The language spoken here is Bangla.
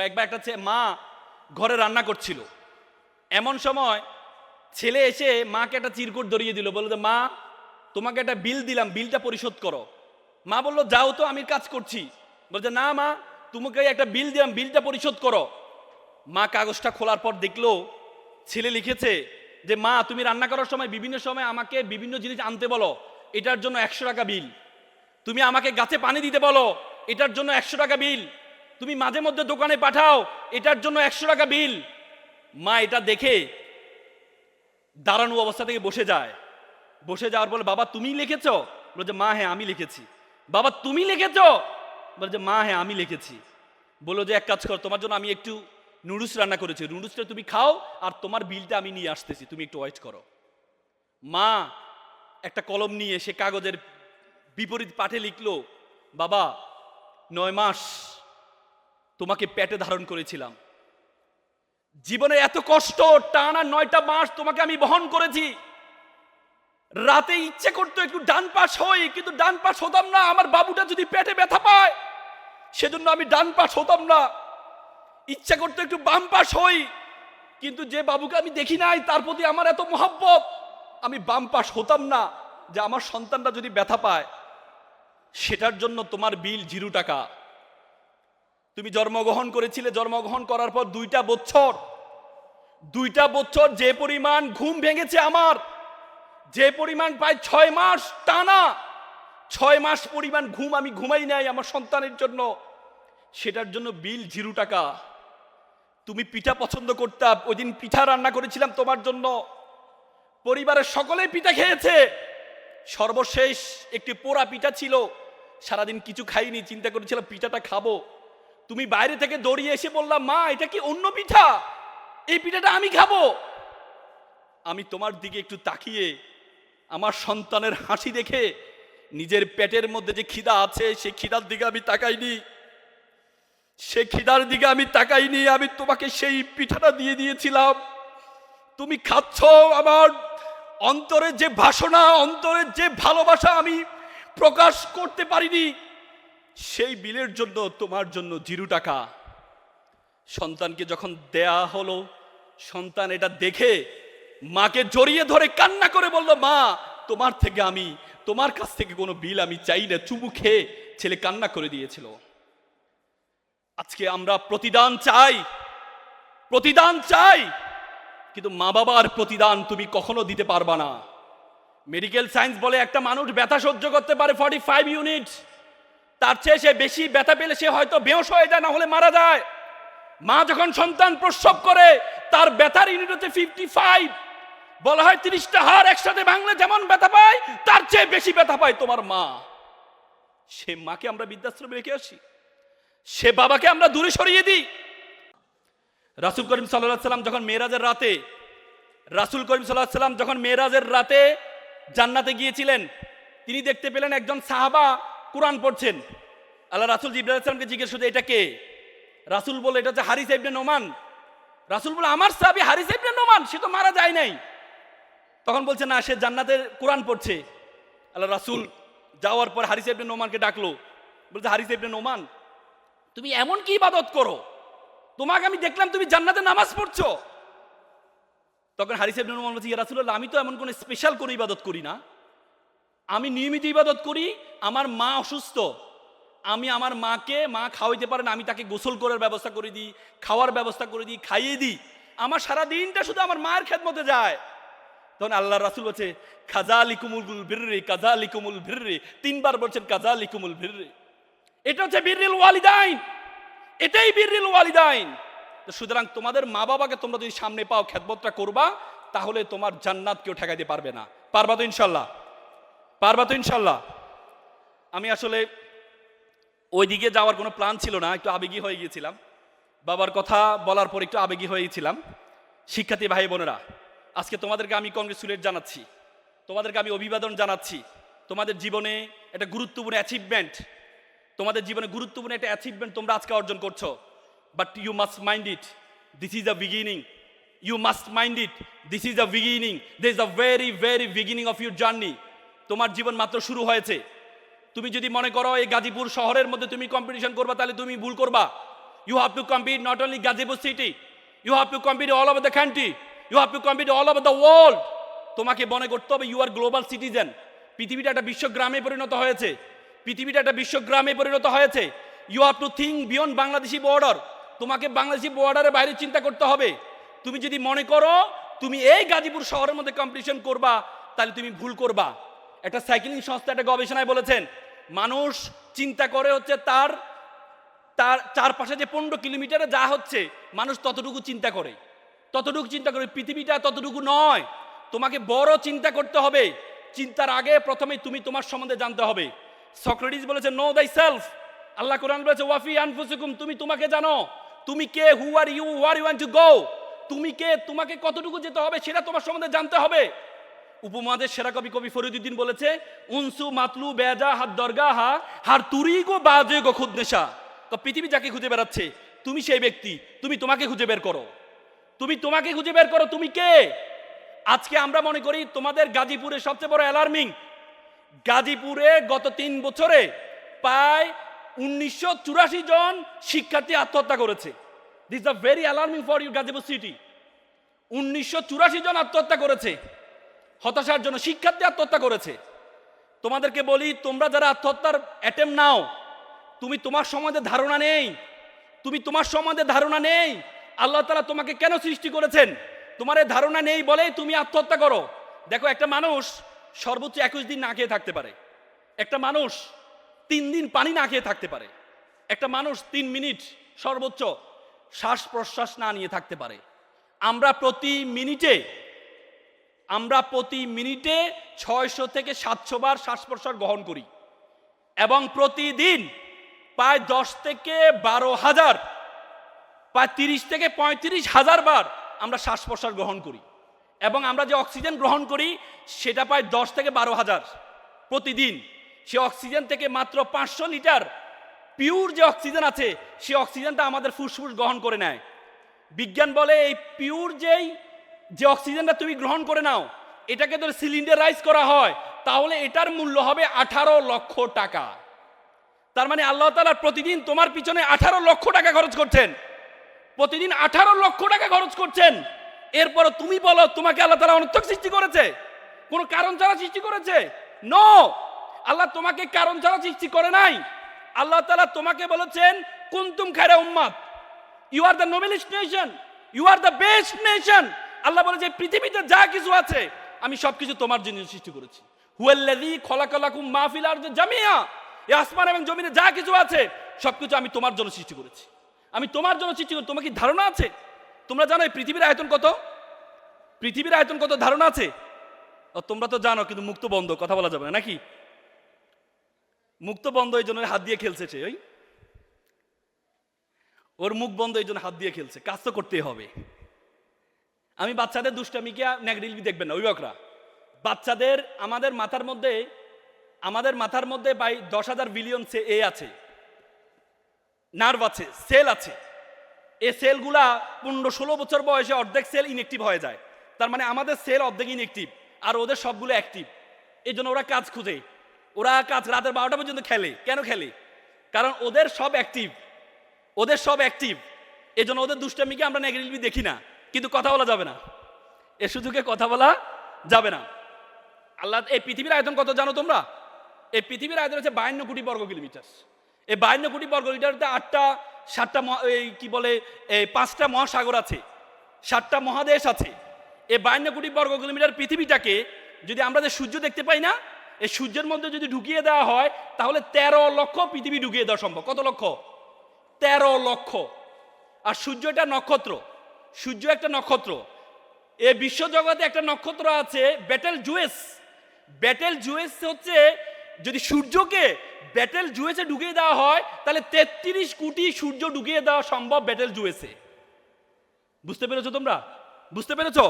একবার একটা মা ঘরে রান্না করছিল, এমন সময় ছেলে এসে মাকে একটা চিরকুট ধরিয়ে দিল, বলল যে মা তোমাকে একটা বিল দিলাম, বিলটা পরিশোধ করো। মা বলল যাও তো, আমি কাজ করছি। বলছে না মা, তোমাকে একটা বিল দিলাম, বিলটা পরিশোধ করো। মা কাগজটা খোলার পর দেখলো ছেলে লিখেছে যে মা তুমি রান্না করার সময় বিভিন্ন সময় আমাকে বিভিন্ন জিনিস আনতে বলো, এটার জন্য 100 টাকা বিল। তুমি আমাকে গাছে পানি দিতে বলো, এটার জন্য 100 টাকা বিল। তুমি মাঝে মধ্যে দোকানে পাঠাও, এটার জন্য 100 টাকা বিল। মা এটা দেখে দাঁড়ানো অবস্থা থেকে বসে যায়। বসে যাওয়ার পর বাবা তুমি লিখেছো? বলে যে মা হ্যাঁ আমি লিখেছি। বাবা তুমি লিখেছো? বলে যে মা হ্যাঁ আমি লিখেছি। বললো যে এক কাজ কর, তোমার জন্য আমি একটু নুডলস রান্না করেছি, নুডলসটা তুমি খাও, আর তোমার বিলটা আমি নিয়ে আসতেছি, তুমি একটু ওয়েট করো। মা একটা কলম নিয়ে সে কাগজের বিপরীত পাঠে লিখলো, বাবা 9 মাস তোমাকে পেটে ধারণ করেছিলাম, জীবনে এত কষ্ট, টানা 9টা মাস তোমাকে আমি বহন করেছি। রাতে ইচ্ছে করতো একটু ডান পাশ হই, কিন্তু ডান পাশ হতাম না, আমার বাবুটা যদি পেটে ব্যথা পায় সেজন্য আমি ডান পাশ হতাম না। ইচ্ছা করতো একটু বাম পাশ হই, কিন্তু যে বাবুকে আমি দেখি নাই তার প্রতি আমার এত মহব্বত, আমি বাম পাশ হতাম না যে আমার সন্তানটা যদি ব্যথা পায়। সেটার জন্য তোমার বিল 0 টাকা। তুমি জন্মগ্রহণ করেছিলে, জন্মগ্রহণ করার পর 2টা বছর যে পরিমাণ ঘুম ভেঙেছে আমার, যে পরিমাণ প্রায় 6 মাস টানা 6 মাস পরিমাণ ঘুম আমি ঘুমাই নাই আমার সন্তানের জন্য, সেটার জন্য বিল 0 টাকা। তুমি পিঠা পছন্দ করতা, ওই দিন পিঠা রান্না করেছিলাম তোমার জন্য, পরিবারের সকলেই পিঠা খেয়েছে, সর্বশেষ একটি পোড়া পিঠা ছিল, সারাদিন কিছু খাইনি, চিন্তা করেছিলাম পিঠাটা খাবো। তুমি বাইরে থেকে দৌড়িয়ে এসে বললাম মা এটা কি অন্য পিঠা, এই পিঠাটা আমি খাবো। আমি তোমার দিকে একটু তাকিয়ে আমার সন্তানের হাসি দেখে নিজের পেটের মধ্যে যে খিদা আছে সেই খিদার দিকে আমি তাকাইনি, আমি তোমাকে সেই পিঠাটা দিয়ে দিয়েছিলাম। তুমি খাচ্ছ, আমার অন্তরের যে বাসনা, অন্তরের যে ভালোবাসা আমি প্রকাশ করতে পারিনি, সেই বিলের জন্য তোমার জন্য 0 টাকা। সন্তানকে যখন দেয়া হলো, সন্তান এটা দেখে মাকে জড়িয়ে ধরে কান্না করে বলল মা তোমার কাছ থেকে কোনো বিল আমি চাই না। চুমু খেয়ে ছেলে কান্না করে দিয়েছিল। আজকে আমরা প্রতিদান চাই, কিন্তু মা বাবার প্রতিদান তুমি কখনো দিতে পারবা না। মেডিকেল সায়েন্স বলে একটা মানুষ ব্যথা সহ্য করতে পারে 45 ইউনিট, তার চেয়ে সে বেশি ব্যথা পেলে সে হয়তো বেহুশ হয়ে যায়, না হলে মারা যায়। মা যখন সন্তান প্রসব করে তার ব্যথার ইউনিট হচ্ছে 55। বলা হয় 30টা হাড় একসাথে ভাঙলে যেমন ব্যথা পায় তার চেয়ে বেশি ব্যথা পায় তোমার মা। সে মাকে আমরা বৃদ্ধাশ্রমে রেখে আসি, সে বাবাকে আমরা দূরে সরিয়ে দিই। রাসূল করিম সাল্লাল্লাহু আলাইহি ওয়াসাল্লাম যখন মেরাজের রাতে জান্নাতে গিয়েছিলেন, তিনি দেখতে পেলেন একজন সাহাবা কুরআন পড়ছেন। আল্লাহ রাসূল জিবরাইল আলাইহিস সালামকে জিজ্ঞেস করলেন এটা কে? রাসূল বলে এটা হচ্ছে হারিস ইবনে নোমান। রাসূল বলে আমার সাহাবী হারিস ইবনে নোমান, সে তো মারা যায় নাই। তখন বলছে না, সে জান্নাতের কুরআন পড়ছে। আল্লাহ রাসূল যাওয়ার পর হারিস ইবনে নোমানকে ডাকলো, বলছে হারিস ইবনে নোমান তুমি এমন কি ইবাদত করো, তোমাকে আমি দেখলাম তুমি জান্নাতে নামাজ পড়ছো। তখন হারিস ইবনে নোমান বলছে ইয়া রাসূলুল্লাহ আমি তো এমন কোনো স্পেশাল কোনো ইবাদত করি না, আমি নিয়মিত ইবাদত করি। আমার মা অসুস্থ, আমি আমার মাকে, মা খাওয়াইতে পারে না, আমি তাকে গোসল করার ব্যবস্থা করে দিই, খাওয়ার ব্যবস্থা করে দিই, খাইয়ে দিই। আমার সারা দিনটা শুধু আমার মায়ের খেদমতে যায়। তখন আল্লাহ রাসূল বলছে কাযালিকুমুল বিররি, কাযালিকুমুল বিররি, 3 বার বলছেন কাযালিকুমুল বিররি। এটা হচ্ছে বিররিল ওয়ালিদাইন, এটাই বিররিল ওয়ালিদাইন। তো সুতরাং তোমাদের মা বাবাকে তোমরা যদি সামনে পাও, খেদমতটা করবা, তাহলে তোমার জান্নাত কেউ ঠেকাইতে পারবে না। পারবা তো ইনশাল্লাহ? আমি আসলে ওইদিকে যাওয়ার কোনো প্ল্যান ছিল না, একটু আবেগী হয়ে গিয়েছিলাম। বাবার কথা বলার পর একটু আবেগী হয়ে গিয়েছিলাম। শিক্ষার্থী ভাই বোনেরা, আজকে তোমাদেরকে আমি কংগ্রেচুলেট জানাচ্ছি, তোমাদেরকে আমি অভিবাদন জানাচ্ছি। তোমাদের জীবনে একটা গুরুত্বপূর্ণ অ্যাচিভমেন্ট, তোমরা আজকে অর্জন করছো। But you must mind it, this is the beginning. This is the very very beginning of your journey. তোমার জীবন মাত্র শুরু হয়েছে। তুমি যদি মনে করো এই গাজীপুর শহরের মধ্যে তুমি কম্পিটিশন করবা, তাহলে তুমি ভুল করবা। You have to compete not only Gazipur city, you have to compete all over the country, you have to compete all over the world. তোমাকে মনে করতে হবে ইউ আর গ্লোবাল সিটিজেন। পৃথিবীটা একটা বিশ্বগ্রামে পরিণত হয়েছে, পৃথিবীটা একটা বিশ্বগ্রামে পরিণত হয়েছে। You have to think beyond Bangladeshi border. তোমাকে বাংলাদেশি বর্ডারের বাইরে চিন্তা করতে হবে। তুমি যদি মনে করো তুমি এই গাজীপুর শহরের মধ্যে কম্পিটিশন করবা, তাহলে তুমি ভুল করবা। একটা সাইক্লিং সংস্থা একটা গবেষণায় বলেছেন, মানুষ চিন্তা করে হচ্ছে তার তার চারপাশে যে 15 কিলোমিটারে যা হচ্ছে মানুষ ততটুকু চিন্তা করে, ততটুকু চিন্তা করে। পৃথিবীটা ততটুকু নয়, তোমাকে বড় চিন্তা করতে হবে। চিন্তার আগে প্রথমে তুমি তোমার সম্বন্ধে জানতে হবে। সক্রেটিস বলেছে নো দাই সেলফ। আল্লাহ কোরআন বলেছে ওয়াফি আনফুসিকুম, তুমি তোমাকে জানো। তুমি কে, who are you, where you want to go. তুমি কে, তোমাকে কতটুকু যেতে হবে সেটা তোমার সম্বন্ধে জানতে হবে। উপমহাদেশ সেরা কবি কবি ফরিদউদ্দিন বলেছে উনসু মাতলু বেজা হাত দরগাহা হার তুরি গো বাজে গো খুদনেশা। পৃথিবী যাকে খুঁজে বেড়াচ্ছে তুমি সেই ব্যক্তি, তুমি তোমাকে খুঁজে বের করো, তুমি তোমাকে খুঁজে বের করো, তুমি কে। আজকে আমরা মনে করি তোমাদের গাজীপুরে সবচেয়ে বড় অ্যালার্মিং, গাজীপুরে গত 3 বছরে প্রায় 1984 জন শিক্ষার্থী আত্মহত্যা করেছে। This is a very alarming for you Gazipur city. 1984 জন আত্মহত্যা করেছে, হতাশার জন্য শিক্ষার্থী আত্মহত্যা করেছে। তোমাদেরকে বলি, তোমরা যারা আত্মহত্যার অ্যাটেম্প নাও, তুমি তোমার সম্বন্ধে ধারণা নেই, তুমি তোমার সম্বন্ধে ধারণা নেই। আল্লাহ তাআলা তোমাকে কেন সৃষ্টি করেছেন তোমার এই ধারণা নেই বলেই তুমি আত্মহত্যা করো। দেখো, একটা মানুষ সর্বোচ্চ 21 দিন না খেয়ে থাকতে পারে, একটা মানুষ 3 দিন পানি না খেয়ে থাকতে পারে, একটা মানুষ 3 মিনিট সর্বোচ্চ শ্বাস প্রশ্বাস না নিয়ে থাকতে পারে। আমরা প্রতি মিনিটে 600 থেকে 700 বার শ্বাস প্রশ্বাস গ্রহণ করি এবং প্রতিদিন প্রায় 10 থেকে 12,000, প্রায় 30 থেকে 35,000 বার আমরা শ্বাস প্রশ্বাস গ্রহণ করি এবং আমরা যে অক্সিজেন গ্রহণ করি সেটা প্রায় 10 থেকে 12,000 প্রতিদিন। সে অক্সিজেন থেকে মাত্র 500 লিটার পিওর যে অক্সিজেন আছে সে অক্সিজেনটা আমাদের ফুসফুস গ্রহণ করে নেয়। বিজ্ঞান বলে এই পিওর যে অক্সিজেনটা তুমি গ্রহণ করে নাও, এটাকে যদি সিলিন্ডারাইজ করা হয় তাহলে এটার মূল্য হবে 18 লক্ষ টাকা। তার মানে আল্লাহ তাআলা প্রতিদিন তোমার পিছনে 18 লক্ষ টাকা খরচ করছেন, প্রতিদিন 18 লক্ষ টাকা খরচ করছেন। এরপর তুমি বলো তোমাকে আল্লাহ তাআলা অনর্থক সৃষ্টি করেছে, কোনো কারণ ছাড়া সৃষ্টি করেছে? নো, আল্লাহ তোমাকে কারণ ছাড়া সৃষ্টি করে নাই। আল্লাহ তাআলা তোমাকে বলেছেন কুনতুম খায়রা উম্মাত, you are the noblest nation, you are the best nation. Allah বলেছে পৃথিবীতে যা কিছু আছে আমি সবকিছু তোমার জন্য সৃষ্টি করেছি। হুয়াল্লাযী খলাকালাকুম মা ফিল আরদি জামিয়া, এই আসমান এবং জমিনে যা কিছু আছে সবকিছু আমি তোমার জন্য সৃষ্টি করেছি, আমি তোমার জন্য সৃষ্টি করেছি। তোমার কি ধারণা আছে? তোমরা জানো এই পৃথিবীর আয়তন কত? পৃথিবীর আয়তন কত ধারণা আছে? তোমরা তো জানো, কিন্তু মুক্ত বন্ধ, কথা বলা যাবে না নাকি? মুক্ত বন্ধ এই জন্য হাত দিয়ে খেলছে সে, ওর মুখ বন্ধ এই জন্য হাত দিয়ে খেলছে। কাজ তো করতেই হবে। আমি বাচ্চাদের দুষ্টামিকে নেগরিলবি দেখবেন না অভিভাবকরা। বাচ্চাদের আমাদের মাথার মধ্যে প্রায় 10,000 বিলিয়ন আছে, নার্ভ আছে, সেল আছে। এই সেলগুলা 15-16 বছর বয়সে অর্ধেক সেল ইনএক্টিভ হয়ে যায়। তার মানে আমাদের সেল অর্ধেক ইনএক্টিভ আর ওদের সবগুলো অ্যাক্টিভ। এই জন্য ওরা কাজ খুঁজে, ওরা কাজ রাতের 12টা পর্যন্ত খেলে। কেন খেলে? কারণ ওদের সব অ্যাক্টিভ, ওদের সব অ্যাক্টিভ। এই জন্য ওদের দুষ্টামিকে আমরা নেগরিলবি দেখি না, কিন্তু কথা বলা যাবে না, এ সুযোগে কথা বলা যাবে না। আল্লাহ, এই পৃথিবীর আয়তন কত জানো তোমরা? এই পৃথিবীর আয়তন হচ্ছে 52 কোটি বর্গ কিলোমিটার। এই 52 কোটি বর্গ কিলোমিটারতে 5টা মহাসাগর আছে, 7টা মহাদেশ আছে। এই 52 কোটি বর্গ কিলোমিটার পৃথিবীটাকে যদি আমরা যে সূর্য দেখতে পাই না, এই সূর্যের মধ্যে যদি ঢুকিয়ে দেওয়া হয় তাহলে 13 লক্ষ পৃথিবী ঢুকিয়ে দেওয়া সম্ভব। কত লক্ষ? 13 লক্ষ। আর সূর্য একটা নক্ষত্র, সূর্য একটা নক্ষত্র। এই বিশ্বজগতে একটা নক্ষত্র আছে বেটেল জুয়েস। বেটেল জুয়েস হচ্ছে, যদি সূর্যকে বেটেল জুয়েসে ঢুকিয়ে দেওয়া হয় তাহলে 33 কোটি সূর্য ঢুকিয়ে দেওয়া সম্ভব বেটেল জুয়েসে। বুঝতে পেরেছো তোমরা? বুঝতে পেরেছো?